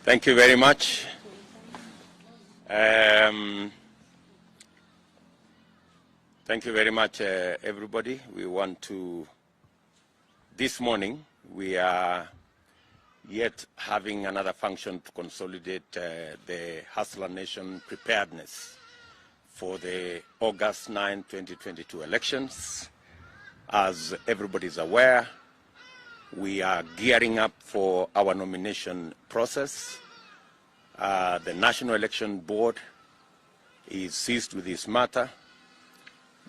Thank you very much. Thank you very much, everybody. We want to, this morning, we are yet having another function to consolidate the Hustler Nation preparedness for the August 9, 2022 elections. As everybody is aware, we are gearing up for our nomination process. The National Election Board is seized with this matter.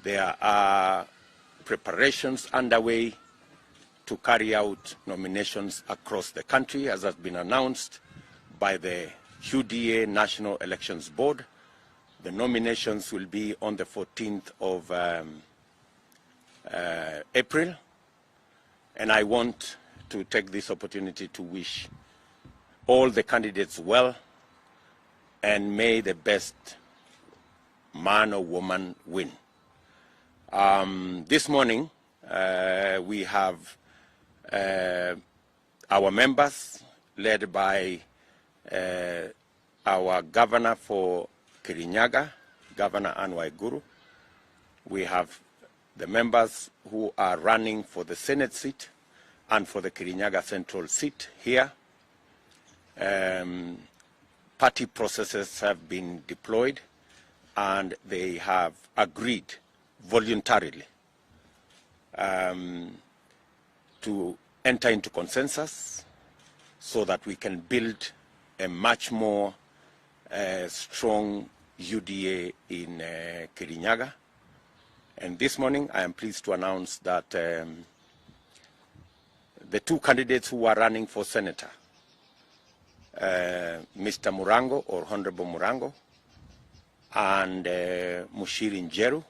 There are preparations underway to carry out nominations across the country, as has been announced by the UDA National Elections Board. The nominations will be on the 14th of April, and I want to take this opportunity to wish all the candidates well, and may the best man or woman win. This morning, we have our members, led by our governor for Kirinyaga, Governor Anne Waiguru. We have the members who are running for the Senate seat and for the Kirinyaga Central seat here. Party processes have been deployed, and they have agreed voluntarily to enter into consensus so that we can build a much more strong UDA in Kirinyaga. And this morning, I am pleased to announce that the two candidates who are running for senator, Mr. Murango, or Honorable Murango, and Mushiri Njeru,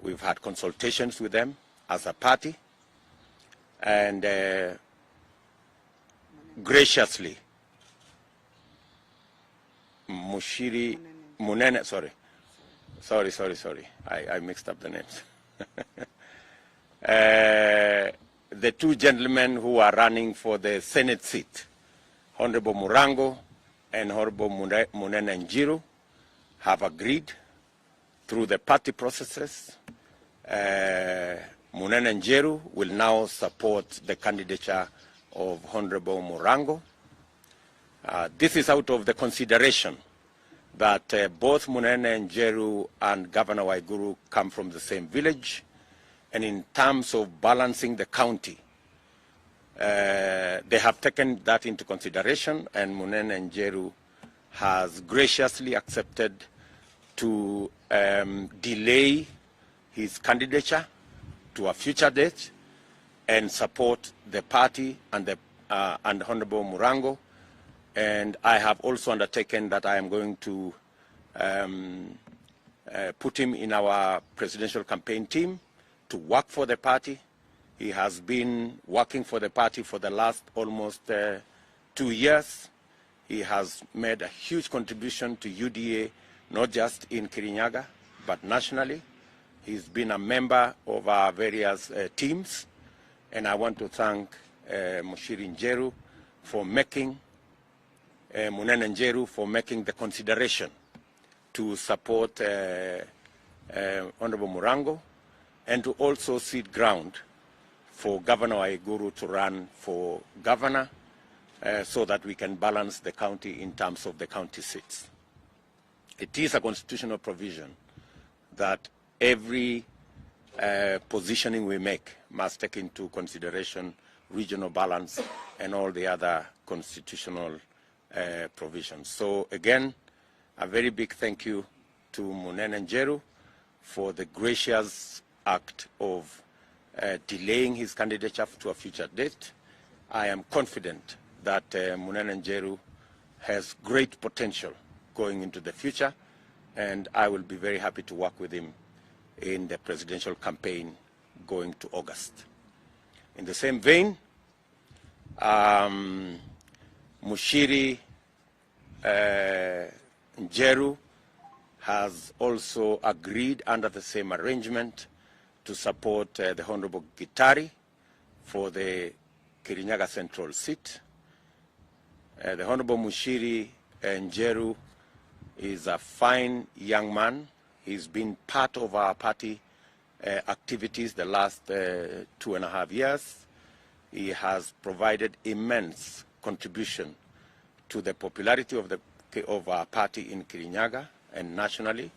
we've had consultations with them as a party, and graciously, Mushiri Munene, sorry, I mixed up the names. The two gentlemen who are running for the Senate seat, Honorable Murango and Honorable Munene Njiru, have agreed through the party processes. Munene Njiru will now support the candidature of Honorable Murango. This is out of the consideration that both Munene Njiru and Governor Waiguru come from the same village, and in terms of balancing the county, they have taken that into consideration, and Munene Njiru has graciously accepted to delay his candidature to a future date and support the party and Honorable Murango. And I have also undertaken that I am going to put him in our presidential campaign team to work for the party. He has been working for the party for the last almost 2 years. He has made a huge contribution to UDA, not just in Kirinyaga, but nationally. He's been a member of our various teams, and I want to thank Mushiri Njeru for making Munene Njeru for making the consideration to support Honorable Murango, and to also cede ground for Governor Waiguru to run for governor, so that we can balance the county in terms of the county seats. It is a constitutional provision that every positioning we make must take into consideration regional balance and all the other constitutional provisions. So again, a very big thank you to Munene Njeru for the gracious act of delaying his candidature to a future date. I am confident that Munene Njeru has great potential going into the future, and I will be very happy to work with him in the presidential campaign going to August. In the same vein, Mushiri Njeru has also agreed under the same arrangement to support the Honorable Gitari for the Kirinyaga Central seat. The Honorable Mushiri Njeru is a fine young man. He's been part of our party activities the last 2.5 years. He has provided immense contribution to the popularity of our party in Kirinyaga and nationally.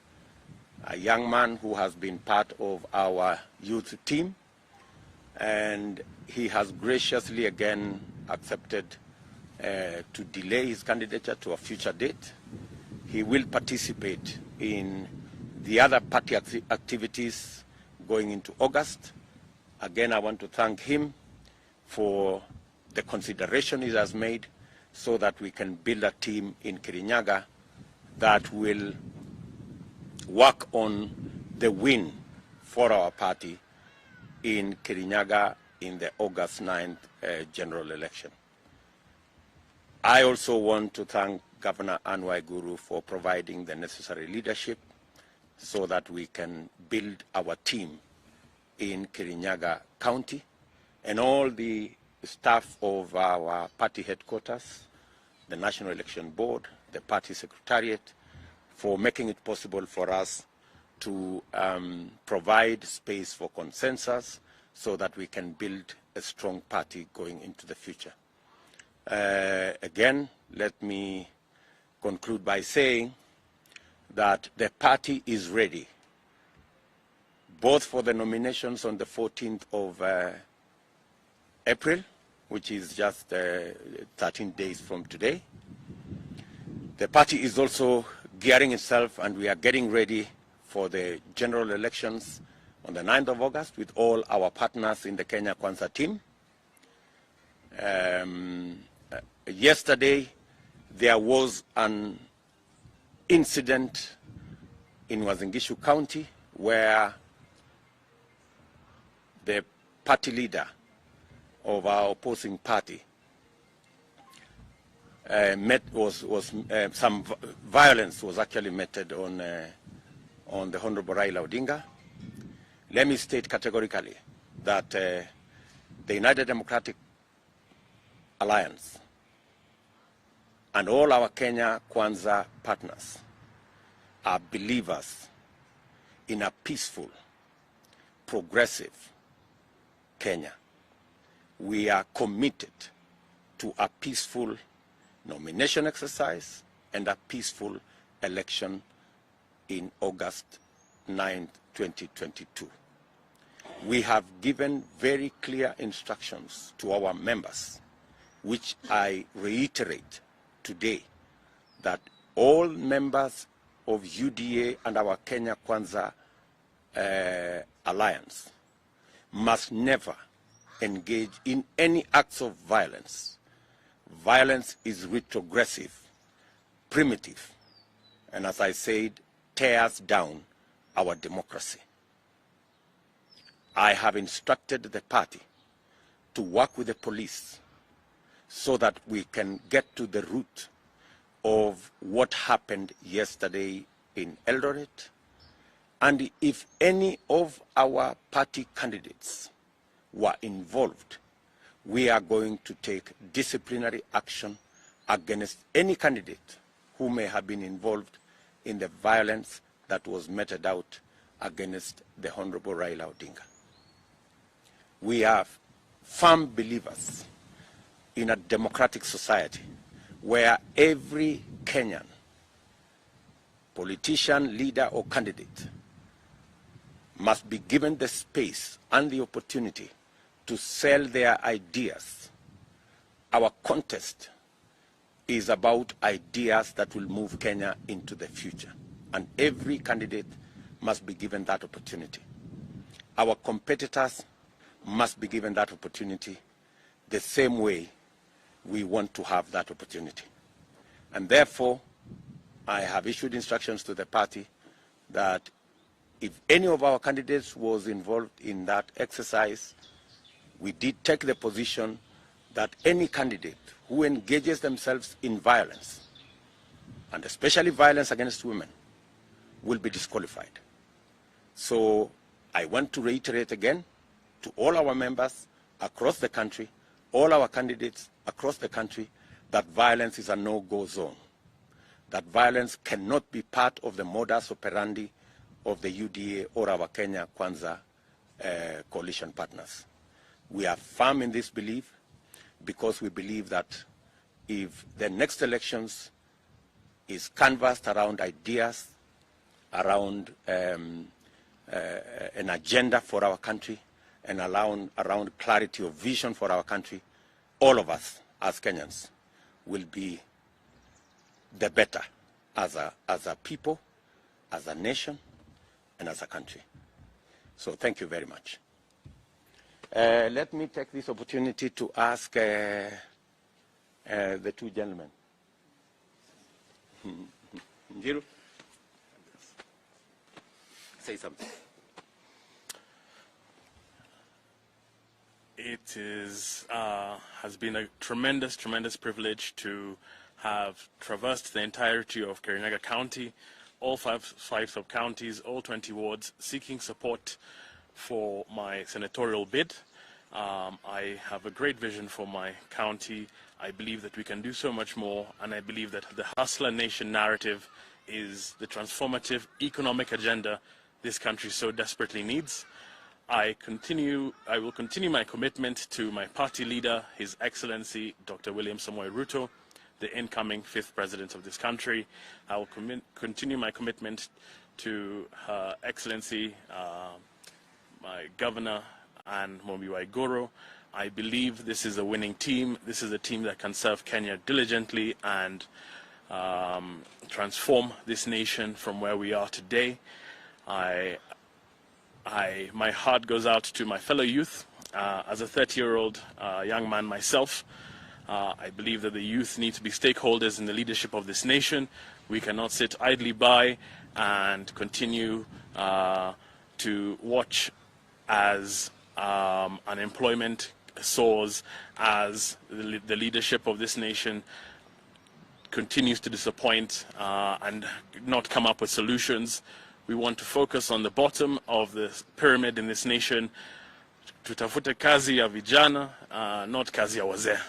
A young man who has been part of our youth team, and he has graciously again accepted to delay his candidature to a future date. He will participate in the other party activities going into August. Again, I want to thank him for the consideration he has made so that we can build a team in Kirinyaga that will work on the win for our party in Kirinyaga in the August 9th general election. I also want to thank Governor Anne Waiguru for providing the necessary leadership so that we can build our team in Kirinyaga County, and all the staff of our party headquarters, the National Election Board, the party secretariat, for making it possible for us to provide space for consensus so that we can build a strong party going into the future. Again, let me conclude by saying that the party is ready, both for the nominations on the 14th of April, which is just 13 days from today. The party is also gearing itself, and we are getting ready for the general elections on the 9th of August with all our partners in the Kenya Kwanza team. Yesterday, there was an incident in Uasin Gishu County where the party leader of our opposing party some violence was actually meted on the Honorable Raila Odinga. Let me state categorically that the United Democratic Alliance and all our Kenya Kwanza partners are believers in a peaceful, progressive Kenya. We are committed to a peaceful nomination exercise and a peaceful election in August 9, 2022. We have given very clear instructions to our members, which I reiterate today, that all members of UDA and our Kenya Kwanza alliance must never engage in any acts of violence. Violence is retrogressive, primitive, and as I said, tears down our democracy. I have instructed the party to work with the police so that we can get to the root of what happened yesterday in Eldoret, and if any of our party candidates were involved, we are going to take disciplinary action against any candidate who may have been involved in the violence that was meted out against the Honorable Raila Odinga. We are firm believers in a democratic society where every Kenyan politician, leader, or candidate must be given the space and the opportunity to sell their ideas. Our contest is about ideas that will move Kenya into the future, and every candidate must be given that opportunity. Our competitors must be given that opportunity the same way we want to have that opportunity. And therefore, I have issued instructions to the party that if any of our candidates was involved in that exercise, we did take the position that any candidate who engages themselves in violence, and especially violence against women, will be disqualified. So I want to reiterate again to all our members across the country all our candidates across the country that violence is a no-go zone, that violence cannot be part of the modus operandi of the UDA or our Kenya Kwanza coalition partners. We are firm in this belief because we believe that if the next elections is canvassed around ideas, around an agenda for our country, and around clarity of vision for our country, all of us as Kenyans will be the better as a people, as a nation, and as a country. So thank you very much. Let me take this opportunity to ask the two gentlemen. Njiru, say something. It has been a tremendous privilege to have traversed the entirety of Kirinyaga County, all five sub-counties, all 20 wards, seeking support for my senatorial bid. I have a great vision for my county. I believe that we can do so much more, and I believe that the Hustler Nation narrative is the transformative economic agenda this country so desperately needs. I will continue my commitment to my party leader, His Excellency Dr. William Samoei Ruto, the incoming 5th president of this country. I will continue my commitment to Her Excellency, my governor, and Mumbi Waiguru. I believe this is a winning team. This is a team that can serve Kenya diligently and transform this nation from where we are today. My heart goes out to my fellow youth. As a 30-year-old young man myself, I believe that the youth need to be stakeholders in the leadership of this nation. We cannot sit idly by and continue to watch as unemployment soars, as the leadership of this nation continues to disappoint and not come up with solutions. We want to focus on the bottom of the pyramid in this nation. Tutafute kazi ya vijana, not kazi ya wazee.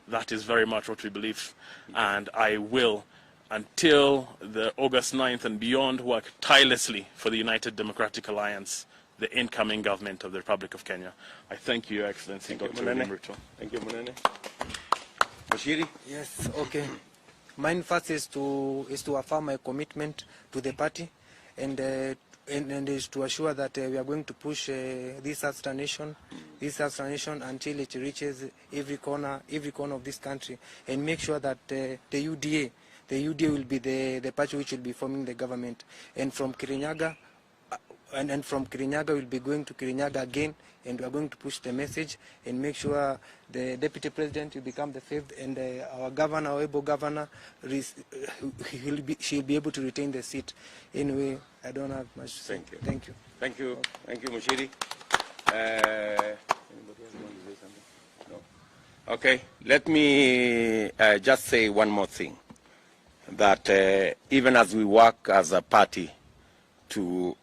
That is very much what we believe. And I will, until the August 9th and beyond, work tirelessly for the United Democratic Alliance, the incoming government of the Republic of Kenya. I thank you, Your Excellency, Dr. William Ruto. Thank you, Munene. Bashiri? Yes, okay. Mine first is to affirm my commitment to the party, and is to assure that we are going to push this Hustler Nation until it reaches every corner of this country, and make sure that the UDA will be the party which will be forming the government. And from Kirinyaga, from Kirinyaga we'll be going to Kirinyaga again, and we are going to push the message and make sure the deputy president will become the 5th, and our governor, our able governor, she'll be able to retain the seat. Anyway, I don't have much to say. Thank you. Thank you. Thank you, Mushiri. Anybody else want to say something? No. Okay, let me just say one more thing. That even as we work as a party to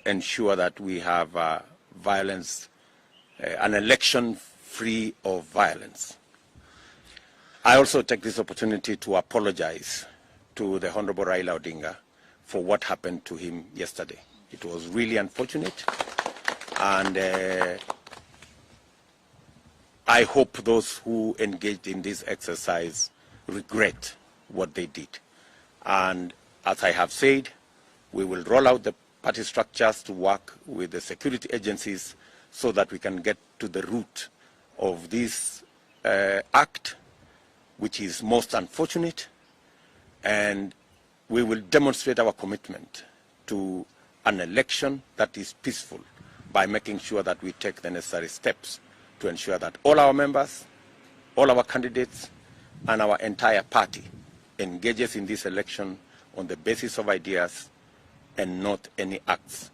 ensure that we have violence, an election free of violence, I also take this opportunity to apologize to the Honorable Raila Odinga for what happened to him yesterday. It was really unfortunate, and I hope those who engaged in this exercise regret what they did. And as I have said, we will roll out the party structures to work with the security agencies so that we can get to the root of this act, which is most unfortunate, and we will demonstrate our commitment to an election that is peaceful by making sure that we take the necessary steps to ensure that all our members, all our candidates, and our entire party engages in this election on the basis of ideas and not any acts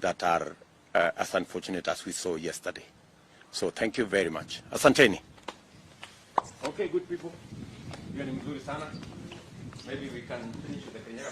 that are as unfortunate as we saw yesterday. So thank you very much. Asanteni. Okay, good people. You are mzuri sana. Maybe we can finish the Kenya.